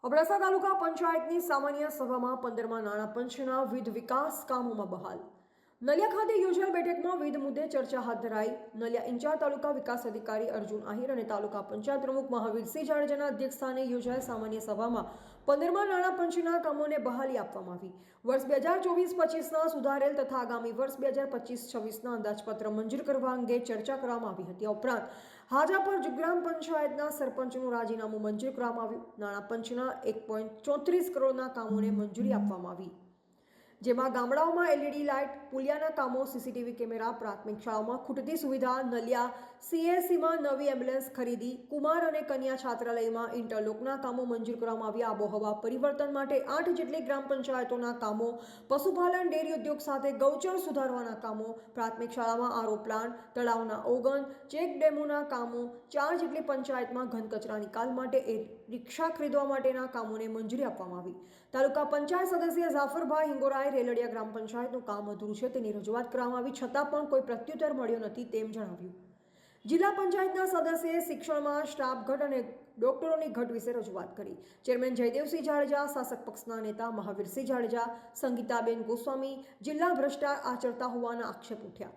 અબડાસા તાલુકા પંચાયતની સામાન્ય સભામાં 15મા નાણાં પંચના વિવિધ વિકાસ કામોમાં બહાલ. નલિયા ખાતે યોજાયેલ બેઠકમાં વિવિધ મુદ્દે ચર્ચા હાથ ધરાઈ. નલિયા ઇન્ચાર્જ તાલુકા વિકાસ અધિકારી અર્જુન આહિર અને તાલુકા પંચાયત પ્રમુખ મહાવીરસિંહ જાડેજાના અધ્યક્ષસ્થાને યોજાયેલ સામાન્ય સભામાં 15મા નાણાં પંચના કામોને બહાલી આપવામાં આવી. વર્ષ 2024-25ના સુધારેલ તથા આગામી વર્ષ 2025-26ના અંદાજપત્ર મંજૂર કરવા અંગે ચર્ચા કરવામાં આવી હતી. આ ઉપરાંત હાજાપર ગ્રામ પંચાયતના સરપંચનું રાજીનામું મંજૂર કરવામાં આવ્યું. નાણાં પંચના 1.34 કરોડના કામોને મંજૂરી આપવામાં આવી, જેમાં ગામડાઓમાં એલઈડી લાઇટ, પુલિયાના કામો, સીસીટીવી કેમેરા, પ્રાથમિક શાળાઓમાં ખૂટતી સુવિધા, નલિયા સીએસસીમાં નવી એમ્બ્યુલન્સ ખરીદી, કુમાર અને કન્યા છાત્રાલયમાં ઇન્ટરલોકના કામો મંજૂર કરવામાં આવ્યા. આબોહવા પરિવર્તન માટે 8 જેટલી ગ્રામ પંચાયતોના કામો, પશુપાલન ડેરી ઉદ્યોગ સાથે ગૌચર સુધારવાના કામો, પ્રાથમિક શાળામાં આરઓ પ્લાન્ટ, તળાવના ઓગન, ચેક ડેમોના કામો, 4 જેટલી પંચાયતમાં ઘન કચરા નિકાલ માટે રિક્ષા ખરીદવા માટેના કામોને મંજૂરી આપવામાં આવી. તાલુકા પંચાયત સદસ્ય ઝાફરભાઈ હિંગોરાએ રેલડિયા ગ્રામ પંચાયતનું કામ અધૂરું છે તેની રજૂઆત કરવામાં આવી, છતાં પણ કોઈ પ્રત્યુત્તર મળ્યો નથી તેમ જણાવ્યું. જિલ્લા પંચાયતના સદસ્યએ શિક્ષણમાં સ્ટાફ ઘટ અને ડોક્ટરોની ઘટ વિશે રજૂઆત કરી. ચેરમેન જયદેવસિંહ જાડેજા, શાસક પક્ષના નેતા મહાવીરસિંહ જાડેજા, સંગીતાબેન ગોસ્વામી જિલ્લા ભ્રષ્ટાચાર આચરતા હોવાના આક્ષેપ ઉઠ્યા.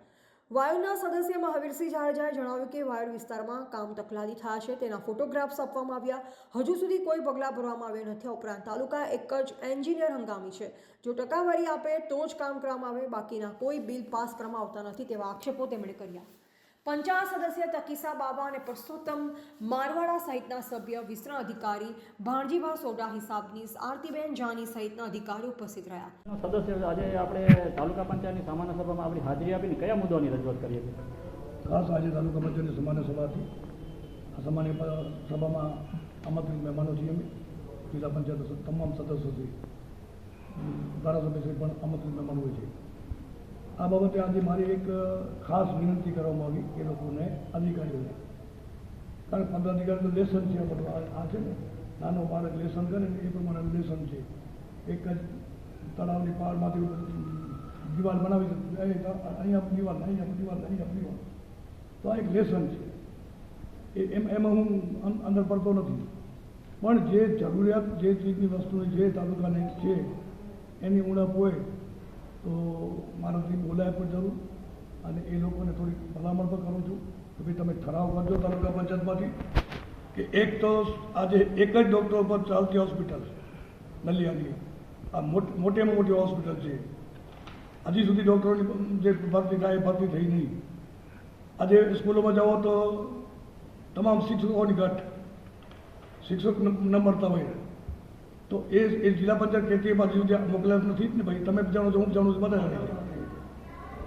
વાયુના સદસ્ય મહાવીરસિંહ જાડેજાએ જણાવ્યું કે વાયડ વિસ્તારમાં કામ તકલાદી થયા છે, તેના ફોટોગ્રાફ્સ આપવામાં આવ્યા. હજુ સુધી કોઈ પગલાં ભરવામાં આવ્યા નથી. ઉપરાંત તાલુકા એક જ એન્જિનિયર હંગામી છે. જો ટકાવારી આપે તો જ કામ કરવામાં આવે, બાકીના કોઈ બિલ પાસ કરવામાં આવતા નથી તેવા આક્ષેપો તેમણે કર્યા. પંચાયત સદસ્ય તકીસા બાબા અને પરસોત્તમ મારવાડા સહિતના સભ્ય, વિસ્તરણ અધિકારી ભાણજીભા સોઢા, હિસાબનીસ આરતીબેન જાની સહિતના અધિકારીઓ ઉપસ્થિત રહ્યા. સદસ્ય આજે આપણે તાલુકા પંચાયતની સામાન્ય સભામાં આપણી હાજરી આપીને કયા મુદ્દાઓની રજૂઆત કરીએ છીએ? ખાસ આજે તાલુકા પંચાયતની સામાન્ય સભા હતી. આ સામાન્ય સભામાં આમંત્રિત મહેમાનો છીએ અમે, જિલ્લા પંચાયત તમામ સદસ્યોથી, ધારાસભ્યશ્રી પણ આમંત્રિત મહેમાનો હોય છે. આ બાબતે આજે મારી એક ખાસ વિનંતી કરવામાં આવી એ લોકોને, અધિકારીઓને, કારણ કે 15 અધિકારી તો લેસન છે. આ છે ને નાનો બાળક લેસન કરે ને એ પ્રમાણે લેસન છે. એક જ તળાવની પાળમાંથી દિવાલ બનાવી અહીંયા દિવાલ, અહીંયા દિવાલ, અહીંયા દિવાલ, તો આ એક લેસન છે. એમાં હું અંદર પડતો નથી, પણ જે જરૂરિયાત જે ચીજની વસ્તુની જે તાલુકાની છે એની ઉણપ હોય તો મારાથી બોલાય પણ જરૂર, અને એ લોકોને થોડી ભલામણ પણ કરું છું કે ભાઈ તમે ઠરાવ કરજો તાલુકા પંચાયતમાંથી કે એક તો આજે એક જ ડૉક્ટર પર ચાલતી હોસ્પિટલ નલિયાની, આ મોટેમાં મોટી હોસ્પિટલ છે. હજી સુધી ડૉક્ટરોની જે ભરતી થાય એ ભરતી થઈ નહીં. આજે સ્કૂલોમાં જાઓ તો તમામ શિક્ષકોની ઘટ, શિક્ષક ન મળતા હોય તો એ જિલ્લા પંચાયત કહેતી હજી સુધી મોકલ્યા નથી જ ને ભાઈ. તમે જાણો છો, હું જાણું છું, બધા જાણે છે.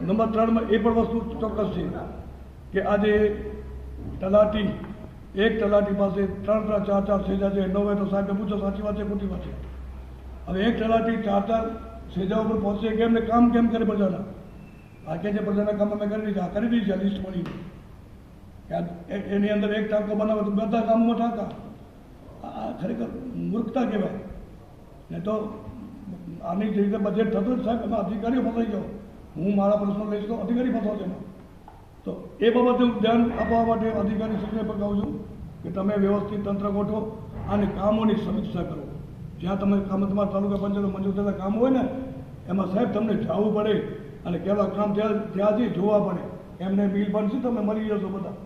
નંબર 3માં એ પણ વસ્તુ ચોક્કસ છે કે આજે તલાટી, એક તલાટી પાસે 3-3, 4-4 સેજા છે. ન હોય તો સાહેબને પૂછો સાચી વાત છે ખોટી વાત છે. હવે એક તલાટી 4-4 સેજા ઉપર પહોંચે કેમ ને કામ કેમ કરે પ્રજાના? આ કે જે પ્રજાના કામ અમે કરી દીધી છે લિસ્ટ બની, એની અંદર એક ટાંકો બનાવે તો બધા કામોમાં ટાંકા. આ ખરેખર મૂર્ખતા કહેવાય. ને તો આની જે રીતે બજેટ થતું જ સાહેબ, એમાં અધિકારીઓ ફસાઈ જાઓ. હું મારા પ્રશ્નો લઈશ તો અધિકારી ફસાવશે એમાં. તો એ બાબતે હું ધ્યાન આપવા માટે અધિકારી શ્રીને પણ કહું છું કે તમે વ્યવસ્થિત તંત્ર ગોઠવો અને કામોની સમીક્ષા કરો. જ્યાં તમે તમારા તાલુકા પંચાયત મંજૂર થતા કામ હોય ને એમાં સાહેબ તમને જવું પડે અને કેવા કામ ત્યાંથી જોવા પડે. એમને બિલ બનશે તમે મરી જશો બધા,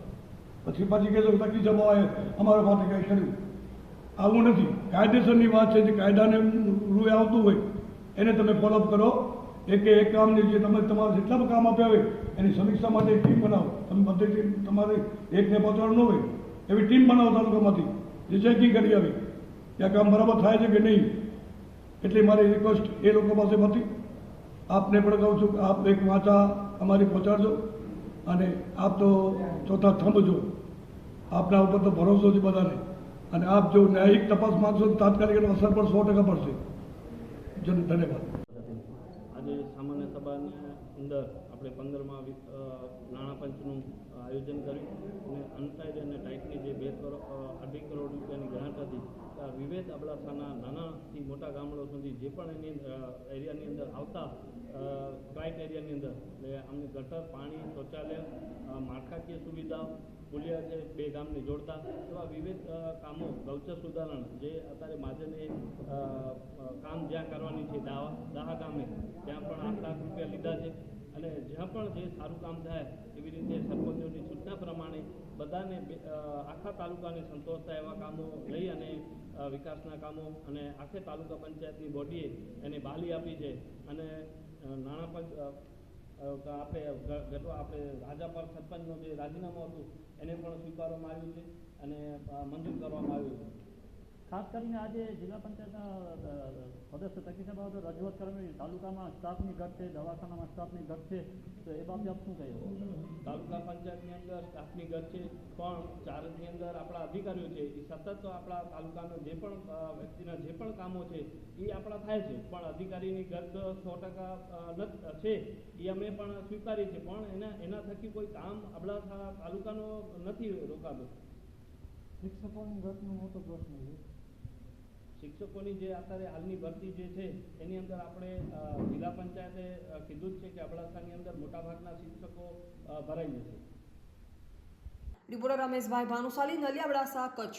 પછી કહેશો કે તકી જવા અમારા માટે કંઈ કર્યું. આવું નથી. કાયદેસરની વાત છે, જે કાયદાને રૂએ આવતું હોય એને તમે ફોલોઅપ કરો. એક કામની જે તમે તમારે જેટલા પણ કામ આપ્યા હોય એની સમીક્ષા માટે એક ટીમ બનાવો. તમે બધી તમારે એકને પહોંચવાનું ન હોય એવી ટીમ બનાવો તાલુકામાંથી, જે ચેકિંગ કરી આવી કે આ કામ બરાબર થાય છે કે નહીં. એટલે મારી રિક્વેસ્ટ એ લોકો પાસે હતી. આપને પણ કહું છું કે આપ એક વાંચા અમારી પહોંચાડજો અને આપ તો ચોથા થંભ છો. આપના ઉપર તો ભરોસો છે બધાને, અને આપ જો ન્યાયિક તપાસ માંગશો તો તાત્કાલિક અસર પર 100% પડશે. ધન્યવાદ. આજે સામાન્ય સભાની અંદર આપણે 15મા નાણાં પંચનું આયોજન કર્યું અને અનસાઇડ અને ટાઇટની જે 2.5 કરોડ રૂપિયાની ગ્રાન્ટ હતી, વિવિધ અબડાસાના નાનાથી મોટા ગામડો સુધી જે પણ એની એરિયાની અંદર આવતા ક્લાઇન્ટ એરિયાની અંદર એટલે અમને ગટર, પાણી, શૌચાલય, માળખાકીય સુવિધાઓ પુલિયા છે 2 ગામને જોડતા, એવા વિવિધ કામો, ગૌચર સુધારણ જે અત્યારે મહાજને કામ જ્યાં કરવાની છે દાહા ગામે, ત્યાં પણ 8 લાખ રૂપિયા લીધા છે. અને જ્યાં પણ જે સારું કામ થાય એવી રીતે સરપંચોની સૂચના પ્રમાણે બધાને આખા તાલુકાને સંતોષ થાય એવા કામો લઈ અને વિકાસના કામો અને આખે તાલુકા પંચાયતની બોડીએ એને બાલી આપી છે. અને નાણાં આપણે રાજાપર સરપંચનું જે રાજીનામું હતું એને પણ સ્વીકારવામાં આવ્યું છે અને મંજૂર કરવામાં આવ્યું છે. ખાસ કરીને આજે જિલ્લા પંચાયતના સદસ્ય તકીના બાબતે રજૂઆત કરવાની, તાલુકામાં સ્ટાફની ઘટ છે, દવાખાનામાં સ્ટાફની ઘટ છે, તો એ બાબતે આપ શું કહેશો? તાલુકા પંચાયતની અંદર સ્ટાફની ઘટ છે, પણ ચારજની અંદર આપણા અધિકારીઓ છે એ સતત આપણા તાલુકાના જે પણ વ્યક્તિના જે પણ કામો છે એ આપણા થાય છે, પણ અધિકારીની ઘટ 100% છે એ અમે પણ સ્વીકારીએ છીએ, પણ એના થકી કોઈ કામ આપણા તાલુકાનો નથી રોકાતું. શિક્ષકોની ઘટનો મોટો પ્રશ્ન છે. શિક્ષકોની જે અત્યારે હાલની ભરતી જે છે એની અંદર આપણે જિલ્લા પંચાયતે કીધું જ છે કે અબડાસાની અંદર મોટાભાગના શિક્ષકો ભરાઈ જશે. રિપોર્ટર રમેશભાઈ ભાનુશાલી, નલિયા, અબડાસા, કચ્છ.